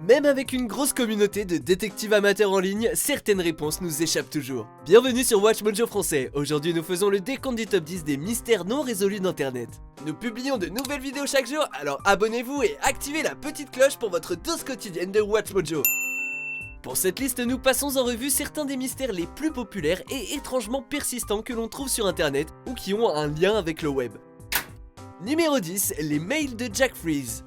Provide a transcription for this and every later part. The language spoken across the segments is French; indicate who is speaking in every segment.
Speaker 1: Même avec une grosse communauté de détectives amateurs en ligne, certaines réponses nous échappent toujours. Bienvenue sur WatchMojo français, aujourd'hui nous faisons le décompte du top 10 des mystères non résolus d'internet. Nous publions de nouvelles vidéos chaque jour, alors abonnez-vous et activez la petite cloche pour votre dose quotidienne de WatchMojo. Pour cette liste, nous passons en revue certains des mystères les plus populaires et étrangement persistants que l'on trouve sur internet ou qui ont un lien avec le web. Numéro 10, les mails de Jack Freeze.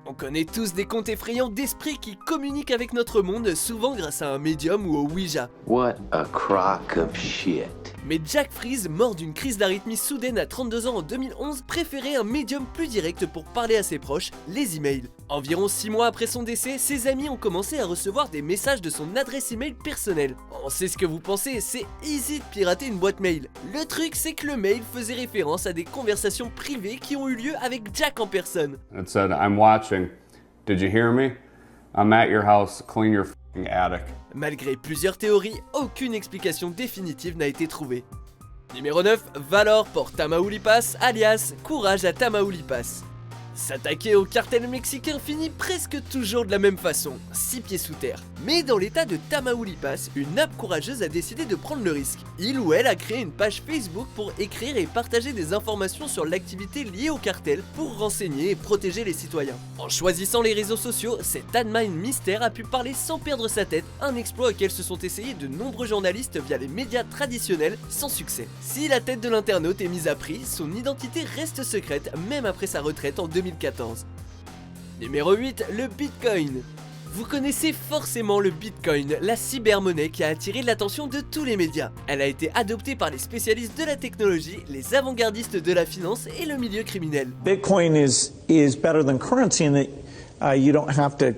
Speaker 1: On connaît tous des contes effrayants d'esprits qui communiquent avec notre monde, souvent grâce à un médium ou au Ouija.
Speaker 2: What a crock of shit.
Speaker 1: Mais Jack Freeze, mort d'une crise d'arythmie soudaine à 32 ans en 2011, préférait un médium plus direct pour parler à ses proches, les emails. Environ 6 mois après son décès, ses amis ont commencé à recevoir des messages de son adresse email personnelle. On sait ce que vous pensez, c'est easy de pirater une boîte mail. Le truc, c'est que le mail faisait référence à des conversations privées qui ont eu lieu avec Jack en personne.
Speaker 3: It said, I'm watching. Did you hear me? I'm at your house. Clean your f***ing attic.
Speaker 1: Malgré plusieurs théories, aucune explication définitive n'a été trouvée. Numéro 9, Valor pour Tamaulipas, alias Courage à Tamaulipas. S'attaquer au cartel mexicain finit presque toujours de la même façon, 6 pieds sous terre. Mais dans l'état de Tamaulipas, une âme courageuse a décidé de prendre le risque. Il ou elle a créé une page Facebook pour écrire et partager des informations sur l'activité liée au cartel pour renseigner et protéger les citoyens. En choisissant les réseaux sociaux, cet admin mystère a pu parler sans perdre sa tête, un exploit auquel se sont essayés de nombreux journalistes via les médias traditionnels sans succès. Si la tête de l'internaute est mise à prix, son identité reste secrète même après sa retraite en 2014. Numéro 8, le Bitcoin. Vous connaissez forcément le Bitcoin, la cybermonnaie qui a attiré l'attention de tous les médias. Elle a été adoptée par les spécialistes de la technologie, les avant-gardistes de la finance et le milieu criminel.
Speaker 4: Bitcoin is better than currency in that you don't have to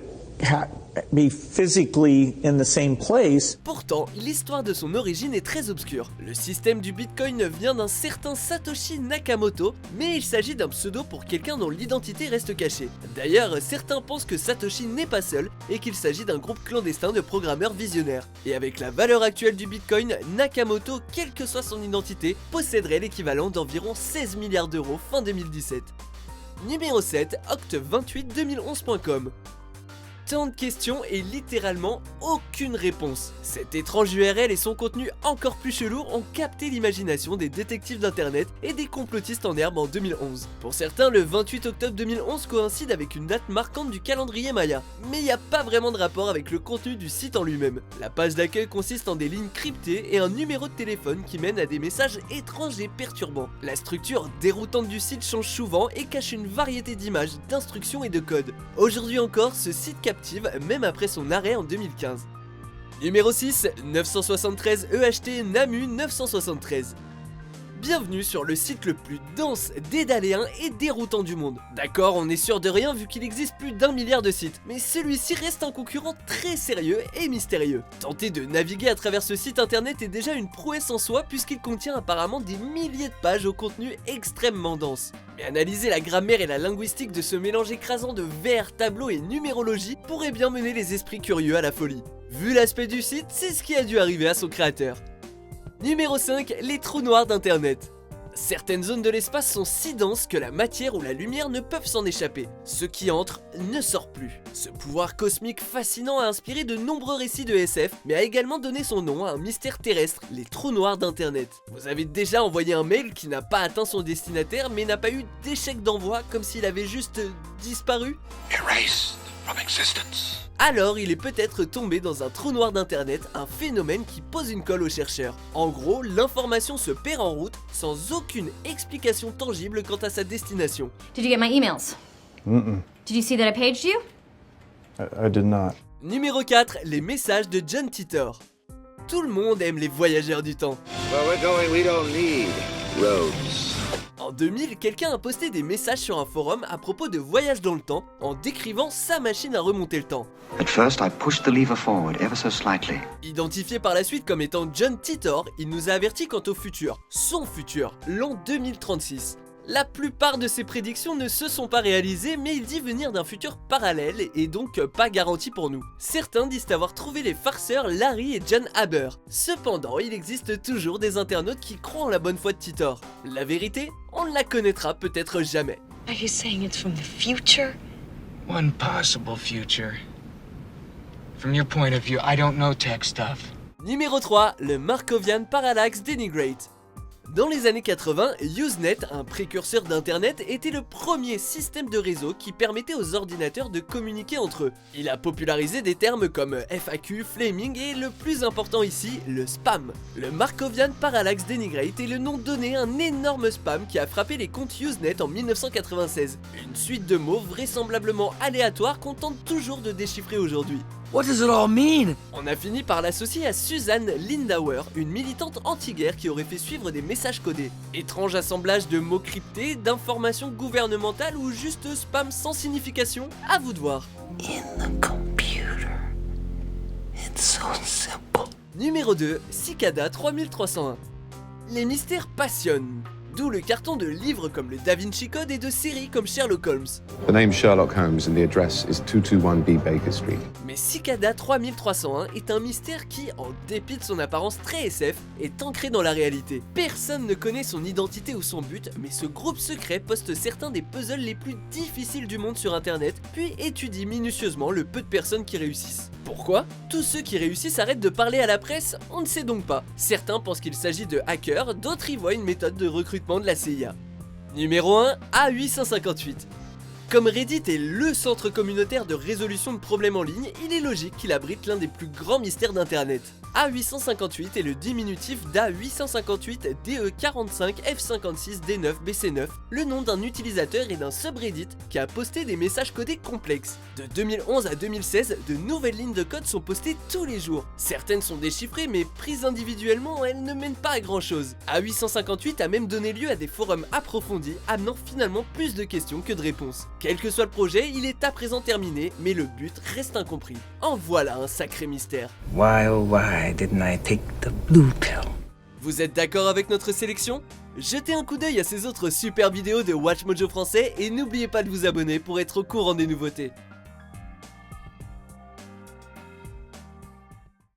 Speaker 4: be physically in the same place.
Speaker 1: Pourtant, l'histoire de son origine est très obscure. Le système du Bitcoin vient d'un certain Satoshi Nakamoto, mais il s'agit d'un pseudo pour quelqu'un dont l'identité reste cachée. D'ailleurs, certains pensent que Satoshi n'est pas seul et qu'il s'agit d'un groupe clandestin de programmeurs visionnaires. Et avec la valeur actuelle du Bitcoin, Nakamoto, quelle que soit son identité, posséderait l'équivalent d'environ 16 milliards d'euros fin 2017. Numéro 7, oct282011.com. Tant de questions et littéralement aucune réponse. Cette étrange URL et son contenu encore plus chelou ont capté l'imagination des détectives d'internet et des complotistes en herbe en 2011. Pour certains, le 28 octobre 2011 coïncide avec une date marquante du calendrier Maya, mais il n'y a pas vraiment de rapport avec le contenu du site en lui-même. La page d'accueil consiste en des lignes cryptées et un numéro de téléphone qui mène à des messages étranges et perturbants. La structure déroutante du site change souvent et cache une variété d'images, d'instructions et de codes. Aujourd'hui encore, ce site captive même après son arrêt en 2015. Numéro 6, 973 EHT Namu 973. Bienvenue sur le site le plus dense, dédaléen et déroutant du monde. D'accord, on est sûr de rien vu qu'il existe plus d'1 milliard de sites, mais celui-ci reste un concurrent très sérieux et mystérieux. Tenter de naviguer à travers ce site internet est déjà une prouesse en soi puisqu'il contient apparemment des milliers de pages au contenu extrêmement dense. Mais analyser la grammaire et la linguistique de ce mélange écrasant de vers, tableaux et numérologie pourrait bien mener les esprits curieux à la folie. Vu l'aspect du site, c'est ce qui a dû arriver à son créateur. Numéro 5, les trous noirs d'internet. Certaines zones de l'espace sont si denses que la matière ou la lumière ne peuvent s'en échapper. Ce qui entre ne sort plus. Ce pouvoir cosmique fascinant a inspiré de nombreux récits de SF, mais a également donné son nom à un mystère terrestre, les trous noirs d'internet. Vous avez déjà envoyé un mail qui n'a pas atteint son destinataire mais n'a pas eu d'échec d'envoi comme s'il avait juste disparu?
Speaker 5: Erased from existence.
Speaker 1: Alors il est peut-être tombé dans un trou noir d'internet, un phénomène qui pose une colle aux chercheurs. En gros, l'information se perd en route sans aucune explication tangible quant à sa destination.
Speaker 6: Did you get my emails? Did you see that I paged you?
Speaker 4: I did not.
Speaker 1: Numéro 4, les messages de John Titor. Tout le monde aime les voyageurs du temps.
Speaker 2: Where we're going, we don't need roads.
Speaker 1: En 2000, quelqu'un a posté des messages sur un forum à propos de voyage dans le temps en décrivant sa machine à remonter le temps.
Speaker 7: At first, I pushed the lever forward ever so slightly.
Speaker 1: Identifié par la suite comme étant John Titor, il nous a averti quant au futur, son futur, l'an 2036. La plupart de ses prédictions ne se sont pas réalisées, mais il dit venir d'un futur parallèle et donc pas garanti pour nous. Certains disent avoir trouvé les farceurs Larry et John Haber. Cependant, il existe toujours des internautes qui croient en la bonne foi de Titor. La vérité, on ne la connaîtra peut-être jamais.
Speaker 8: Are you saying it's from the future?
Speaker 5: One possible future.
Speaker 8: From your point of view, I don't know tech stuff.
Speaker 1: Numéro 3, le Markovian Parallax Denigrate. Dans les années 80, Usenet, un précurseur d'internet, était le premier système de réseau qui permettait aux ordinateurs de communiquer entre eux. Il a popularisé des termes comme FAQ, flaming et le plus important ici, le spam. Le Markovian Parallax Denigrate est le nom donné à un énorme spam qui a frappé les comptes Usenet en 1996. Une suite de mots vraisemblablement aléatoires qu'on tente toujours de déchiffrer aujourd'hui.
Speaker 9: What does it all mean?
Speaker 1: On a fini par l'associer à Suzanne Lindauer, une militante anti-guerre qui aurait fait suivre des messages codés. Étrange assemblage de mots cryptés, d'informations gouvernementales ou juste spam sans signification, à vous de voir.
Speaker 9: In the computer. It's so simple.
Speaker 1: Numéro 2, Cicada 3301. Les mystères passionnent. D'où le carton de livres comme le Da Vinci Code et de séries comme Sherlock Holmes.
Speaker 2: The name Sherlock Holmes and the address is 221B Baker Street.
Speaker 1: Mais Cicada 3301 est un mystère qui, en dépit de son apparence très SF, est ancré dans la réalité. Personne ne connaît son identité ou son but, mais ce groupe secret poste certains des puzzles les plus difficiles du monde sur internet, puis étudie minutieusement le peu de personnes qui réussissent. Pourquoi? Tous ceux qui réussissent arrêtent de parler à la presse? On ne sait donc pas. Certains pensent qu'il s'agit de hackers, d'autres y voient une méthode de recrutement de la CIA. Numéro 1, A858. Comme Reddit est le centre communautaire de résolution de problèmes en ligne, il est logique qu'il abrite l'un des plus grands mystères d'internet. A858 est le diminutif d'A858 DE45 F56 D9 BC9, le nom d'un utilisateur et d'un subreddit qui a posté des messages codés complexes. De 2011 à 2016, de nouvelles lignes de code sont postées tous les jours. Certaines sont déchiffrées, mais prises individuellement, elles ne mènent pas à grand chose. A858 a même donné lieu à des forums approfondis, amenant finalement plus de questions que de réponses. Quel que soit le projet, il est à présent terminé, mais le but reste incompris. En voilà un sacré mystère.
Speaker 9: Why oh why didn't I take the blue pill?
Speaker 1: Vous êtes d'accord avec notre sélection? Jetez un coup d'œil à ces autres super vidéos de WatchMojo français et n'oubliez pas de vous abonner pour être au courant des nouveautés.